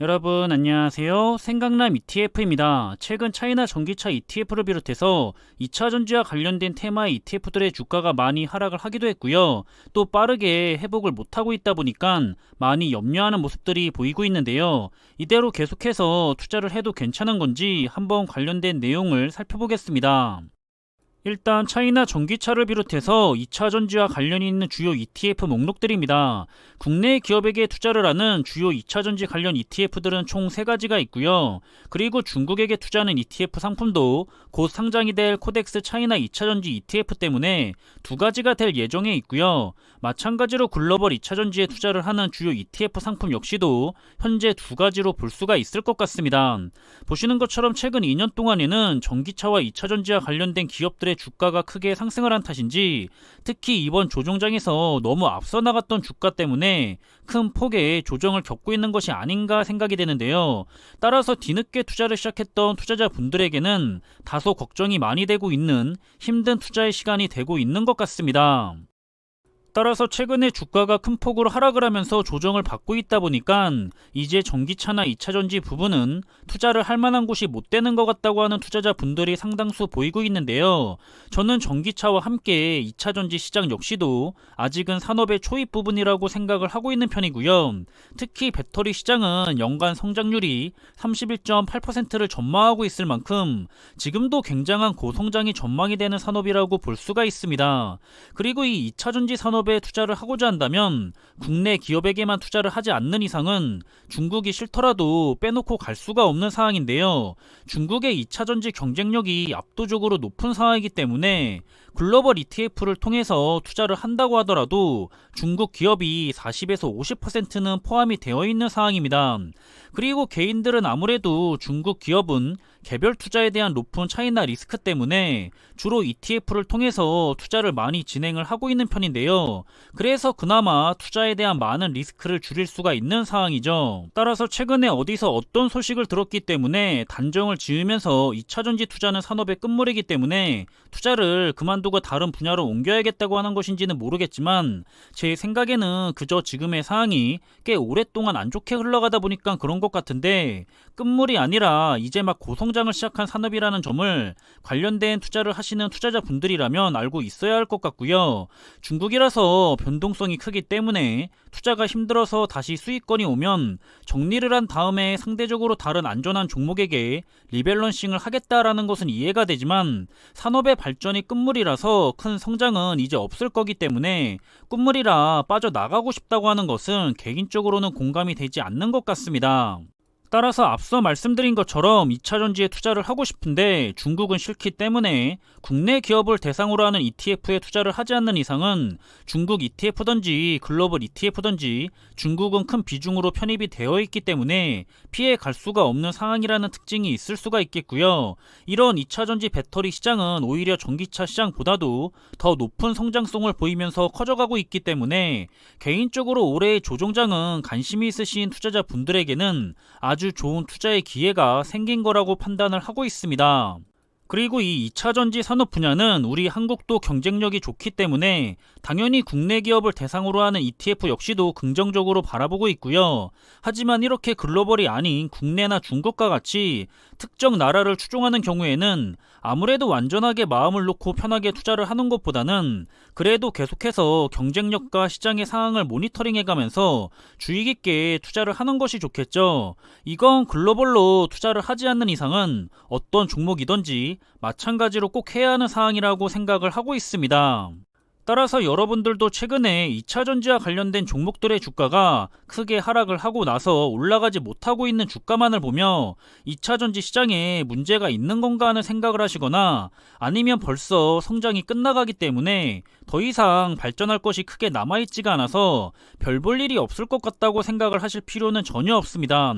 여러분 안녕하세요. 생강남 ETF입니다. 최근 차이나 전기차 ETF를 비롯해서 2차 전지와 관련된 테마의 ETF들의 주가가 많이 하락을 하기도 했고요. 또 빠르게 회복을 못하고 있다 보니까 많이 염려하는 모습들이 보이고 있는데요. 이대로 계속해서 투자를 해도 괜찮은 건지 한번 관련된 내용을 살펴보겠습니다. 일단 차이나 전기차를 비롯해서 2차 전지와 관련이 있는 주요 ETF 목록들입니다. 국내 기업에게 투자를 하는 주요 2차 전지 관련 ETF들은 총 3가지가 있고요. 그리고 중국에게 투자하는 ETF 상품도 곧 상장이 될 코덱스 차이나 2차 전지 ETF 때문에 2가지가 될 예정에 있고요. 마찬가지로 글로벌 2차 전지에 투자를 하는 주요 ETF 상품 역시도 현재 2가지로 볼 수가 있을 것 같습니다. 보시는 것처럼 최근 2년 동안에는 전기차와 2차 전지와 관련된 기업들의 주가가 크게 상승을 한 탓인지 특히 이번 조정장에서 너무 앞서 나갔던 주가 때문에 큰 폭의 조정을 겪고 있는 것이 아닌가 생각이 되는데요. 따라서 뒤늦게 투자를 시작했던 투자자분들에게는 다소 걱정이 많이 되고 있는 힘든 투자의 시간이 되고 있는 것 같습니다. 따라서 최근에 주가가 큰 폭으로 하락을 하면서 조정을 받고 있다 보니까 이제 전기차나 2차 전지 부분은 투자를 할 만한 곳이 못 되는 것 같다고 하는 투자자분들이 상당수 보이고 있는데요. 저는 전기차와 함께 2차 전지 시장 역시도 아직은 산업의 초입 부분이라고 생각을 하고 있는 편이고요. 특히 배터리 시장은 연간 성장률이 31.8%를 전망하고 있을 만큼 지금도 굉장한 고성장이 전망이 되는 산업이라고 볼 수가 있습니다. 그리고 이 2차 전지 산업에 투자를 하고자 한다면 국내 기업에게만 투자를 하지 않는 이상은 중국이 싫더라도 빼놓고 갈 수가 없는 상황인데요. 중국의 2차 전지 경쟁력이 압도적으로 높은 상황이기 때문에 글로벌 ETF를 통해서 투자를 한다고 하더라도 중국 기업이 40에서 50%는 포함이 되어 있는 상황입니다. 그리고 개인들은 아무래도 중국 기업은 개별 투자에 대한 높은 차이나 리스크 때문에 주로 ETF를 통해서 투자를 많이 진행을 하고 있는 편인데요. 그래서 그나마 투자에 대한 많은 리스크를 줄일 수가 있는 상황이죠. 따라서 최근에 어디서 어떤 소식을 들었기 때문에 단정을 지으면서 2차전지 투자는 산업의 끝물이기 때문에 투자를 그만두고 다른 분야로 옮겨야겠다고 하는 것인지는 모르겠지만 제 생각에는 그저 지금의 상황이 꽤 오랫동안 안 좋게 흘러가다 보니까 그런 것 같은데 끝물이 아니라 이제 막 고성장을 시작한 산업이라는 점을 관련된 투자를 하시는 투자자분들이라면 알고 있어야 할 것 같고요. 중국이라서 변동성이 크기 때문에 투자가 힘들어서 다시 수익권이 오면 정리를 한 다음에 상대적으로 다른 안전한 종목에게 리밸런싱을 하겠다라는 것은 이해가 되지만 산업의 발전이 끝물이라서 큰 성장은 이제 없을 거기 때문에 끝물이라 빠져나가고 싶다고 하는 것은 개인적으로는 공감이 되지 않는 것 같습니다. 따라서 앞서 말씀드린 것처럼 2차 전지에 투자를 하고 싶은데 중국은 싫기 때문에 국내 기업을 대상으로 하는 ETF에 투자를 하지 않는 이상은 중국 ETF든지 글로벌 ETF든지 중국은 큰 비중으로 편입이 되어 있기 때문에 피해 갈 수가 없는 상황이라는 특징이 있을 수가 있겠고요. 이런 2차 전지 배터리 시장은 오히려 전기차 시장보다도 더 높은 성장성을 보이면서 커져가고 있기 때문에 개인적으로 올해의 조정장은 관심이 있으신 투자자분들에게는 아주 좋은 투자의 기회가 생긴 거라고 판단을 하고 있습니다. 그리고 이 2차 전지 산업 분야는 우리 한국도 경쟁력이 좋기 때문에 당연히 국내 기업을 대상으로 하는 ETF 역시도 긍정적으로 바라보고 있고요. 하지만 이렇게 글로벌이 아닌 국내나 중국과 같이 특정 나라를 추종하는 경우에는 아무래도 완전하게 마음을 놓고 편하게 투자를 하는 것보다는 그래도 계속해서 경쟁력과 시장의 상황을 모니터링해가면서 주의 깊게 투자를 하는 것이 좋겠죠. 이건 글로벌로 투자를 하지 않는 이상은 어떤 종목이든지 마찬가지로 꼭 해야 하는 사항이라고 생각을 하고 있습니다. 따라서 여러분들도 최근에 2차 전지와 관련된 종목들의 주가가 크게 하락을 하고 나서 올라가지 못하고 있는 주가만을 보며 2차 전지 시장에 문제가 있는 건가 하는 생각을 하시거나 아니면 벌써 성장이 끝나가기 때문에 더 이상 발전할 것이 크게 남아있지가 않아서 별 볼 일이 없을 것 같다고 생각을 하실 필요는 전혀 없습니다.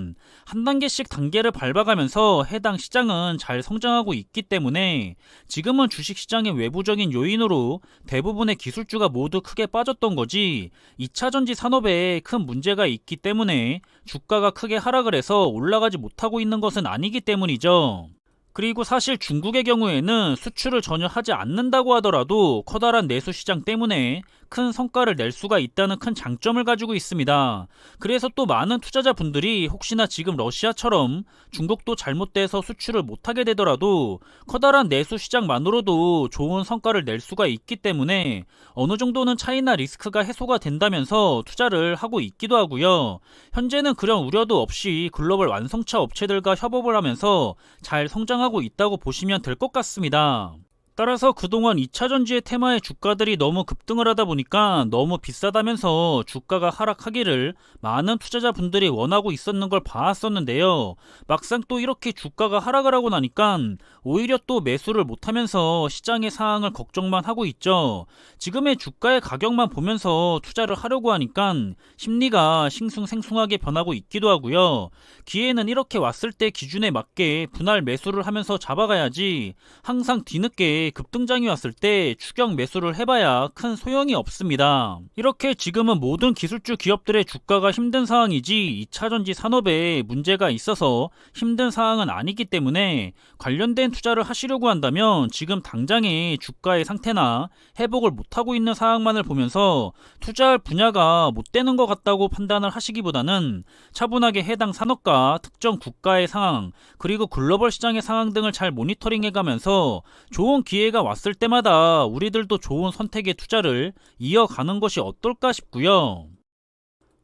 한 단계씩 단계를 밟아가면서 해당 시장은 잘 성장하고 있기 때문에 지금은 주식시장의 외부적인 요인으로 대부분의 기술주가 모두 크게 빠졌던 거지 2차 전지 산업에 큰 문제가 있기 때문에 주가가 크게 하락을 해서 올라가지 못하고 있는 것은 아니기 때문이죠. 그리고 사실 중국의 경우에는 수출을 전혀 하지 않는다고 하더라도 커다란 내수 시장 때문에 큰 성과를 낼 수가 있다는 큰 장점을 가지고 있습니다. 그래서 또 많은 투자자분들이 혹시나 지금 러시아처럼 중국도 잘못돼서 수출을 못하게 되더라도 커다란 내수 시장만으로도 좋은 성과를 낼 수가 있기 때문에 어느 정도는 차이나 리스크가 해소가 된다면서 투자를 하고 있기도 하고요. 현재는 그런 우려도 없이 글로벌 완성차 업체들과 협업을 하면서 잘 성장하고 있다고 보시면 될 것 같습니다. 따라서 그동안 2차전지의 테마의 주가들이 너무 급등을 하다 보니까 너무 비싸다면서 주가가 하락하기를 많은 투자자분들이 원하고 있었는 걸 봤었는데요. 막상 또 이렇게 주가가 하락을 하고 나니까 오히려 또 매수를 못하면서 시장의 상황을 걱정만 하고 있죠. 지금의 주가의 가격만 보면서 투자를 하려고 하니까 심리가 싱숭생숭하게 변하고 있기도 하고요. 기회는 이렇게 왔을 때 기준에 맞게 분할 매수를 하면서 잡아가야지 항상 뒤늦게 급등장이 왔을 때 추격 매수를 해봐야 큰 소용이 없습니다. 이렇게 지금은 모든 기술주 기업들의 주가가 힘든 상황이지 2차전지 산업에 문제가 있어서 힘든 상황은 아니기 때문에 관련된 투자를 하시려고 한다면 지금 당장의 주가의 상태나 회복을 못하고 있는 상황만을 보면서 투자할 분야가 못 되는 것 같다고 판단을 하시기보다는 차분하게 해당 산업과 특정 국가의 상황 그리고 글로벌 시장의 상황 등을 잘 모니터링해가면서 좋은 기회가 왔을 때마다 우리들도 좋은 선택의 투자를 이어가는 것이 어떨까 싶고요.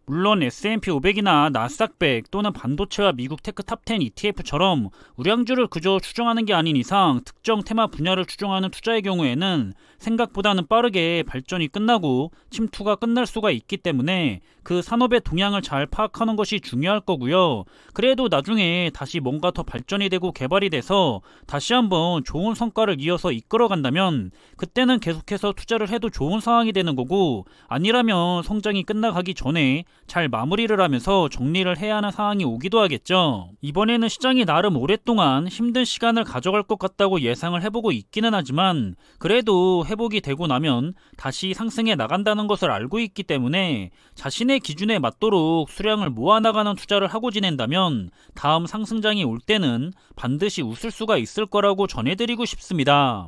물론 S&P 500이나 나스닥 100 또는 반도체와 미국 테크 탑10 ETF처럼 우량주를 그저 추종하는 게 아닌 이상 특정 테마 분야를 추종하는 투자의 경우에는 생각보다는 빠르게 발전이 끝나고 침투가 끝날 수가 있기 때문에 그 산업의 동향을 잘 파악하는 것이 중요할 거고요. 그래도 나중에 다시 뭔가 더 발전이 되고 개발이 돼서 다시 한번 좋은 성과를 이어서 이끌어 간다면 그때는 계속해서 투자를 해도 좋은 상황이 되는 거고, 아니라면 성장이 끝나가기 전에 잘 마무리를 하면서 정리를 해야 하는 상황이 오기도 하겠죠. 이번에는 시장이 나름 오랫동안 힘든 시간을 가져갈 것 같다고 예상을 해보고 있기는 하지만 그래도 회복이 되고 나면 다시 상승해 나간다는 것을 알고 있기 때문에 자신의 기준에 맞도록 수량을 모아나가는 투자를 하고 지낸다면 다음 상승장이 올 때는 반드시 웃을 수가 있을 거라고 전해드리고 싶습니다.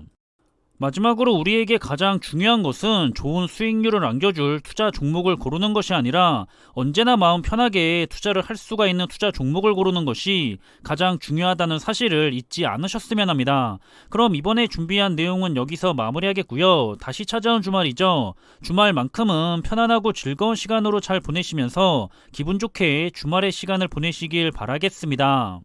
마지막으로 우리에게 가장 중요한 것은 좋은 수익률을 안겨줄 투자 종목을 고르는 것이 아니라 언제나 마음 편하게 투자를 할 수가 있는 투자 종목을 고르는 것이 가장 중요하다는 사실을 잊지 않으셨으면 합니다. 그럼 이번에 준비한 내용은 여기서 마무리하겠고요. 다시 찾아온 주말이죠. 주말만큼은 편안하고 즐거운 시간으로 잘 보내시면서 기분 좋게 주말의 시간을 보내시길 바라겠습니다.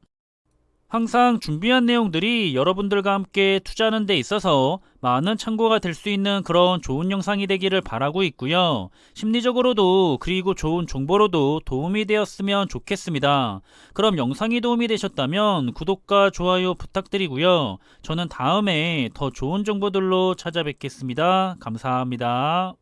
항상 준비한 내용들이 여러분들과 함께 투자하는 데 있어서 많은 참고가 될 수 있는 그런 좋은 영상이 되기를 바라고 있고요. 심리적으로도 그리고 좋은 정보로도 도움이 되었으면 좋겠습니다. 그럼 영상이 도움이 되셨다면 구독과 좋아요 부탁드리고요. 저는 다음에 더 좋은 정보들로 찾아뵙겠습니다. 감사합니다.